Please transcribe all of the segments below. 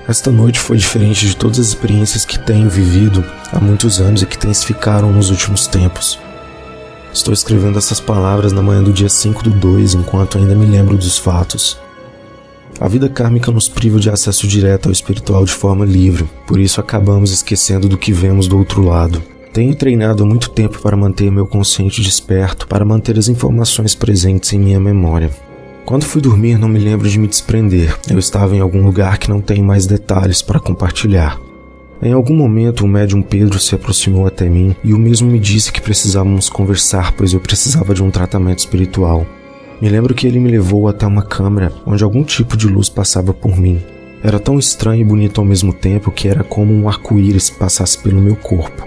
Esta noite foi diferente de todas as experiências que tenho vivido há muitos anos e que intensificaram nos últimos tempos. Estou escrevendo essas palavras na manhã do dia 5/2, enquanto ainda me lembro dos fatos. A vida kármica nos priva de acesso direto ao espiritual de forma livre, por isso acabamos esquecendo do que vemos do outro lado. Tenho treinado há muito tempo para manter meu consciente desperto, para manter as informações presentes em minha memória. Quando fui dormir, não me lembro de me desprender. Eu estava em algum lugar que não tenho mais detalhes para compartilhar. Em algum momento, o médium Pedro se aproximou até mim e o mesmo me disse que precisávamos conversar, pois eu precisava de um tratamento espiritual. Me lembro que ele me levou até uma câmara onde algum tipo de luz passava por mim. Era tão estranho e bonito ao mesmo tempo que era como um arco-íris passasse pelo meu corpo.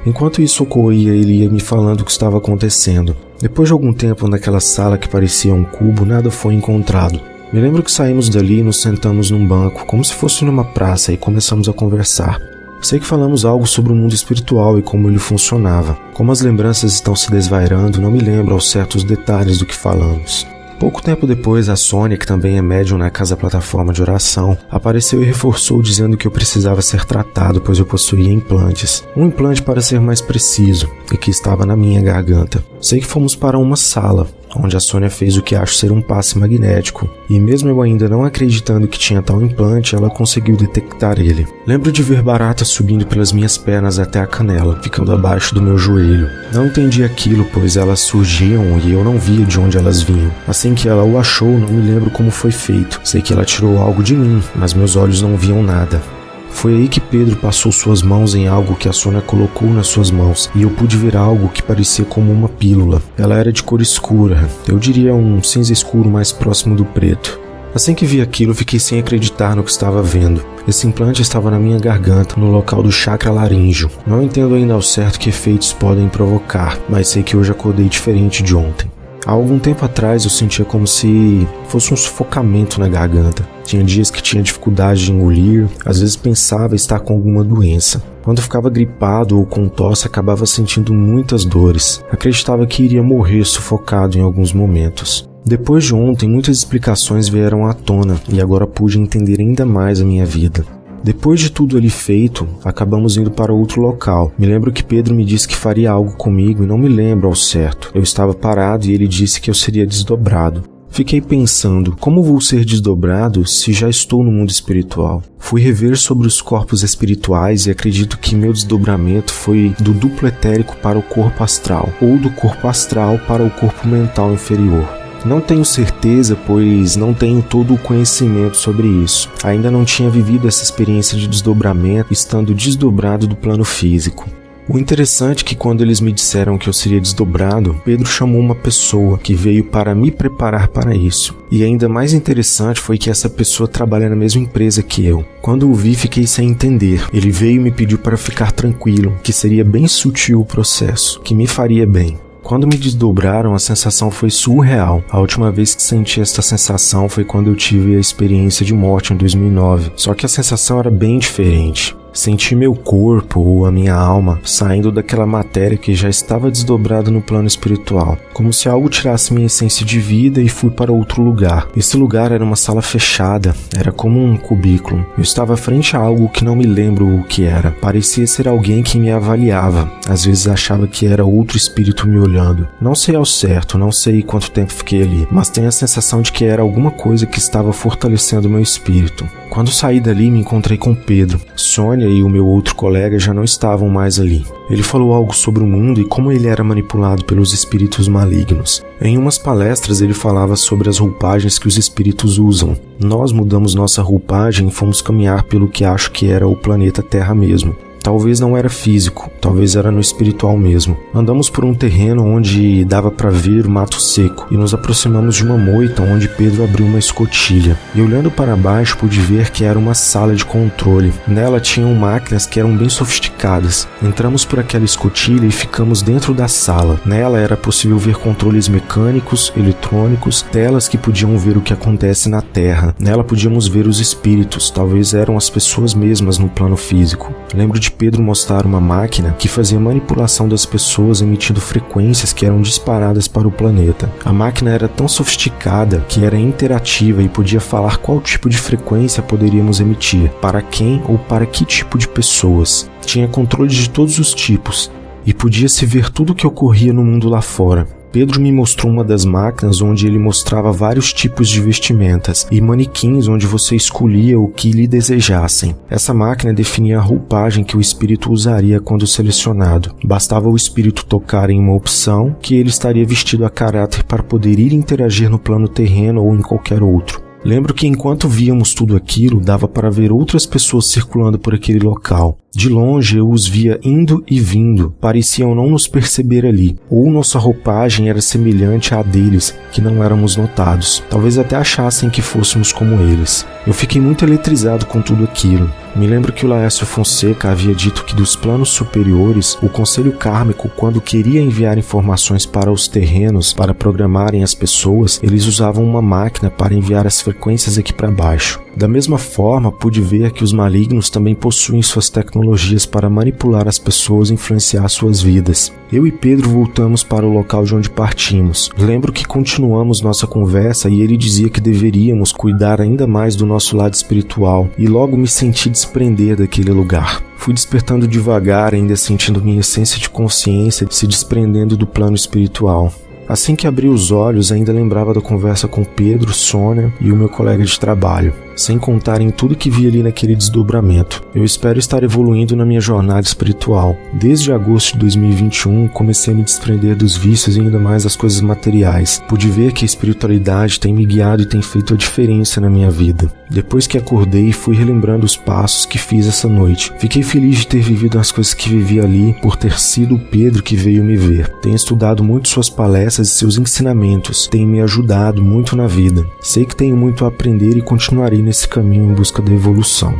Enquanto isso ocorria, ele ia me falando o que estava acontecendo. Depois de algum tempo naquela sala que parecia um cubo, nada foi encontrado. Me lembro que saímos dali e nos sentamos num banco, como se fosse numa praça, e começamos a conversar. Sei que falamos algo sobre o mundo espiritual e como ele funcionava. Como as lembranças estão se desvairando, não me lembro ao certo os detalhes do que falamos. Pouco tempo depois, a Sônia, que também é médium na casa plataforma de oração, apareceu e reforçou dizendo que eu precisava ser tratado, pois eu possuía implantes. Um implante, para ser mais preciso, e que estava na minha garganta. Sei que fomos para uma sala, onde a Sônia fez o que acho ser um passe magnético, e mesmo eu ainda não acreditando que tinha tal implante, ela conseguiu detectar ele. Lembro de ver baratas subindo pelas minhas pernas até a canela, ficando abaixo do meu joelho. Não entendi aquilo, pois elas surgiam e eu não via de onde elas vinham. Assim que ela o achou, não me lembro como foi feito. Sei que ela tirou algo de mim, mas meus olhos não viam nada. Foi aí que Pedro passou suas mãos em algo que a Sônia colocou nas suas mãos, e eu pude ver algo que parecia como uma pílula. Ela era de cor escura, eu diria um cinza escuro mais próximo do preto. Assim que vi aquilo, fiquei sem acreditar no que estava vendo. Esse implante estava na minha garganta, no local do chakra laríngeo. Não entendo ainda ao certo que efeitos podem provocar, mas sei que hoje acordei diferente de ontem. Há algum tempo atrás eu sentia como se fosse um sufocamento na garganta. Tinha dias que tinha dificuldade de engolir, às vezes pensava estar com alguma doença. Quando ficava gripado ou com tosse, acabava sentindo muitas dores. Acreditava que iria morrer sufocado em alguns momentos. Depois de ontem, muitas explicações vieram à tona e agora pude entender ainda mais a minha vida. Depois de tudo ali feito, acabamos indo para outro local. Me lembro que Pedro me disse que faria algo comigo e não me lembro ao certo. Eu estava parado e ele disse que eu seria desdobrado. Fiquei pensando, como vou ser desdobrado se já estou no mundo espiritual? Fui rever sobre os corpos espirituais e acredito que meu desdobramento foi do duplo etérico para o corpo astral, ou do corpo astral para o corpo mental inferior. Não tenho certeza, pois não tenho todo o conhecimento sobre isso. Ainda não tinha vivido essa experiência de desdobramento, estando desdobrado do plano físico. O interessante é que quando eles me disseram que eu seria desdobrado, Pedro chamou uma pessoa que veio para me preparar para isso. E ainda mais interessante foi que essa pessoa trabalha na mesma empresa que eu. Quando o vi, fiquei sem entender. Ele veio e me pediu para ficar tranquilo, que seria bem sutil o processo, que me faria bem. Quando me desdobraram, a sensação foi surreal. A última vez que senti esta sensação foi quando eu tive a experiência de morte em 2009. Só que a sensação era bem diferente. Senti meu corpo ou a minha alma saindo daquela matéria que já estava desdobrada no plano espiritual, como se algo tirasse minha essência de vida e fui para outro lugar. Esse lugar era uma sala fechada, era como um cubículo. Eu estava frente a algo que não me lembro o que era. Parecia ser alguém que me avaliava. Às vezes achava que era outro espírito me olhando. Não sei ao certo, não sei quanto tempo fiquei ali, mas tenho a sensação de que era alguma coisa que estava fortalecendo meu espírito. Quando saí dali, me encontrei com Pedro. Sônia e o meu outro colega já não estavam mais ali. Ele falou algo sobre o mundo e como ele era manipulado pelos espíritos malignos. Em umas palestras ele falava sobre as roupagens que os espíritos usam. Nós mudamos nossa roupagem e fomos caminhar pelo que acho que era o planeta Terra mesmo. Talvez não era físico, talvez era no espiritual mesmo. Andamos por um terreno onde dava para ver o mato seco e nos aproximamos de uma moita onde Pedro abriu uma escotilha. E olhando para baixo pude ver que era uma sala de controle. Nela tinham máquinas que eram bem sofisticadas. Entramos por aquela escotilha e ficamos dentro da sala. Nela era possível ver controles mecânicos, eletrônicos, telas que podiam ver o que acontece na Terra. Nela podíamos ver os espíritos, talvez eram as pessoas mesmas no plano físico. Lembro de Pedro mostrar uma máquina que fazia manipulação das pessoas emitindo frequências que eram disparadas para o planeta. A máquina era tão sofisticada que era interativa e podia falar qual tipo de frequência poderíamos emitir, para quem ou para que tipo de pessoas. Tinha controle de todos os tipos e podia-se ver tudo o que ocorria no mundo lá fora. Pedro me mostrou uma das máquinas onde ele mostrava vários tipos de vestimentas e manequins onde você escolhia o que lhe desejassem. Essa máquina definia a roupagem que o espírito usaria quando selecionado. Bastava o espírito tocar em uma opção que ele estaria vestido a caráter para poder ir interagir no plano terreno ou em qualquer outro. Lembro que enquanto víamos tudo aquilo, dava para ver outras pessoas circulando por aquele local. De longe eu os via indo e vindo, pareciam não nos perceber ali, ou nossa roupagem era semelhante à deles, que não éramos notados. Talvez até achassem que fôssemos como eles. Eu fiquei muito eletrizado com tudo aquilo. Me lembro que o Laércio Fonseca havia dito que dos planos superiores, o Conselho Kármico, quando queria enviar informações para os terrenos para programarem as pessoas, eles usavam uma máquina para enviar as frequências aqui para baixo. Da mesma forma, pude ver que os malignos também possuem suas tecnologias para manipular as pessoas e influenciar suas vidas. Eu e Pedro voltamos para o local de onde partimos. Lembro que continuamos nossa conversa e ele dizia que deveríamos cuidar ainda mais do nosso lado espiritual, e logo me senti desprender daquele lugar. Fui despertando devagar, ainda sentindo minha essência de consciência se desprendendo do plano espiritual. Assim que abri os olhos, ainda lembrava da conversa com Pedro, Sônia e o meu colega de trabalho, sem contar em tudo que vi ali naquele desdobramento. Eu espero estar evoluindo na minha jornada espiritual. Desde agosto de 2021, comecei a me desprender dos vícios e ainda mais das coisas materiais. Pude ver que a espiritualidade tem me guiado e tem feito a diferença na minha vida. Depois que acordei, fui relembrando os passos que fiz essa noite. Fiquei feliz de ter vivido as coisas que vivi ali, por ter sido o Pedro que veio me ver. Tenho estudado muito suas palestras e seus ensinamentos. Tem me ajudado muito na vida. Sei que tenho muito a aprender e continuarei nesse caminho em busca da evolução.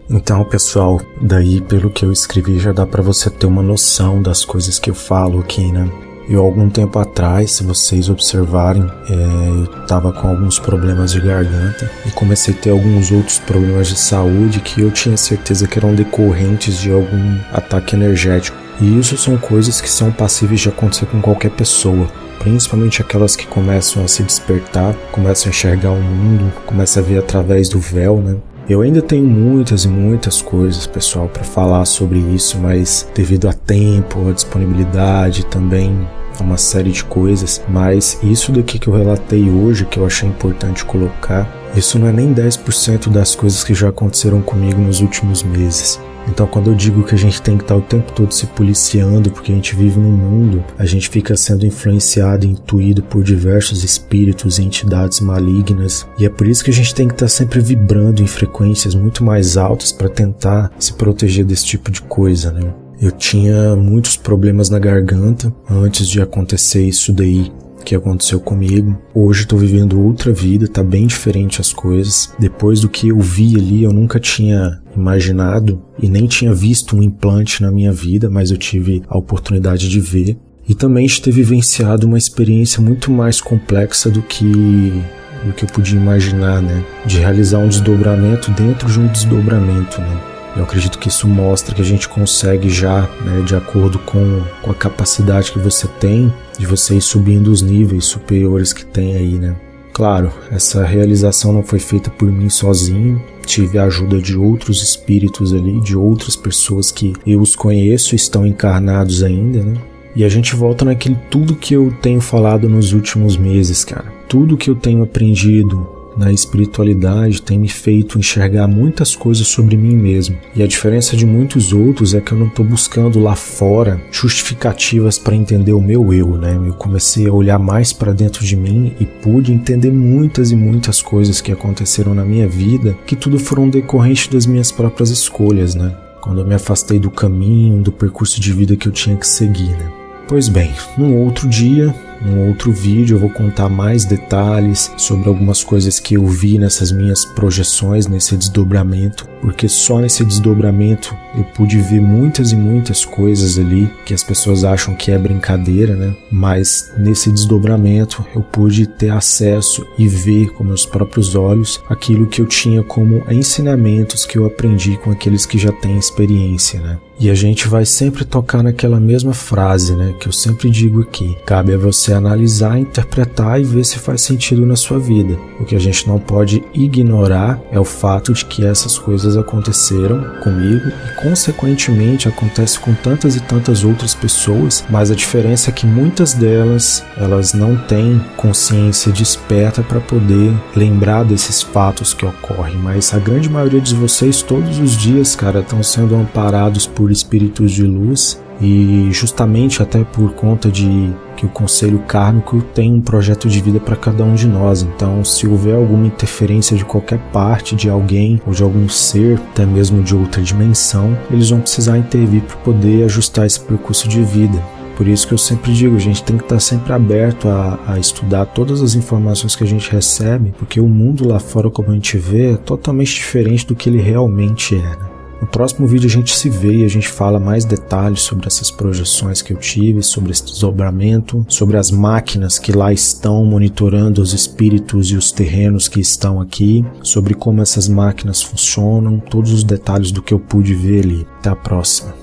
Então, pessoal, daí pelo que eu escrevi já dá para você ter uma noção das coisas que eu falo aqui, né? Eu, algum tempo atrás, se vocês observarem, eu estava com alguns problemas de garganta e comecei a ter alguns outros problemas de saúde que eu tinha certeza que eram decorrentes de algum ataque energético. E isso são coisas que são passíveis de acontecer com qualquer pessoa, principalmente aquelas que começam a se despertar, começam a enxergar o mundo, começam a ver através do véu, né? Eu ainda tenho muitas e muitas coisas, pessoal, para falar sobre isso, mas devido a tempo, a disponibilidade, também a uma série de coisas, mas isso daqui que eu relatei hoje, que eu achei importante colocar, isso não é nem 10% das coisas que já aconteceram comigo nos últimos meses. Então, quando eu digo que a gente tem que estar o tempo todo se policiando, porque a gente vive num mundo, a gente fica sendo influenciado e intuído por diversos espíritos e entidades malignas, e é por isso que a gente tem que estar sempre vibrando em frequências muito mais altas para tentar se proteger desse tipo de coisa, né? Eu tinha muitos problemas na garganta antes de acontecer isso daí que aconteceu comigo. Hoje estou vivendo outra vida, tá bem diferente as coisas. Depois do que eu vi ali, eu nunca tinha imaginado e nem tinha visto um implante na minha vida, mas eu tive a oportunidade de ver. E também de ter vivenciado uma experiência muito mais complexa do que eu podia imaginar, né? De realizar um desdobramento dentro de um desdobramento, né? Eu acredito que isso mostra que a gente consegue já, né, de acordo com a capacidade que você tem, de você ir subindo os níveis superiores que tem aí, né? Claro, essa realização não foi feita por mim sozinho, tive a ajuda de outros espíritos ali, de outras pessoas que eu os conheço e estão encarnados ainda, né? E a gente volta naquele tudo que eu tenho falado nos últimos meses, cara. Tudo que eu tenho aprendido na espiritualidade tem me feito enxergar muitas coisas sobre mim mesmo. E a diferença de muitos outros é que eu não estou buscando lá fora justificativas para entender o meu eu, né? Eu comecei a olhar mais para dentro de mim e pude entender muitas e muitas coisas que aconteceram na minha vida, que tudo foram decorrentes das minhas próprias escolhas, né? Quando eu me afastei do caminho, do percurso de vida que eu tinha que seguir, né? Pois bem, num outro dia, Num outro vídeo eu vou contar mais detalhes sobre algumas coisas que eu vi nessas minhas projeções, nesse desdobramento, porque só nesse desdobramento eu pude ver muitas e muitas coisas ali que as pessoas acham que é brincadeira, né? Mas nesse desdobramento eu pude ter acesso e ver com meus próprios olhos aquilo que eu tinha como ensinamentos que eu aprendi com aqueles que já têm experiência, né? E a gente vai sempre tocar naquela mesma frase, né, que eu sempre digo aqui. Cabe a você analisar, interpretar e ver se faz sentido na sua vida. O que a gente não pode ignorar é o fato de que essas coisas aconteceram comigo e, consequentemente, acontece com tantas e tantas outras pessoas, mas a diferença é que muitas delas, elas não têm consciência desperta para poder lembrar desses fatos que ocorrem, mas a grande maioria de vocês, todos os dias, cara, estão sendo amparados por espíritos de luz e justamente até por conta de que o conselho kármico tem um projeto de vida para cada um de nós. Então, se houver alguma interferência de qualquer parte de alguém ou de algum ser, até mesmo de outra dimensão, eles vão precisar intervir para poder ajustar esse percurso de vida. Por isso que eu sempre digo, a gente tem que estar sempre aberto a estudar todas as informações que a gente recebe, porque o mundo lá fora, como a gente vê, é totalmente diferente do que ele realmente é, né? No próximo vídeo a gente se vê e a gente fala mais detalhes sobre essas projeções que eu tive, sobre esse desdobramento, sobre as máquinas que lá estão monitorando os espíritos e os terrenos que estão aqui, sobre como essas máquinas funcionam, todos os detalhes do que eu pude ver ali. Até a próxima.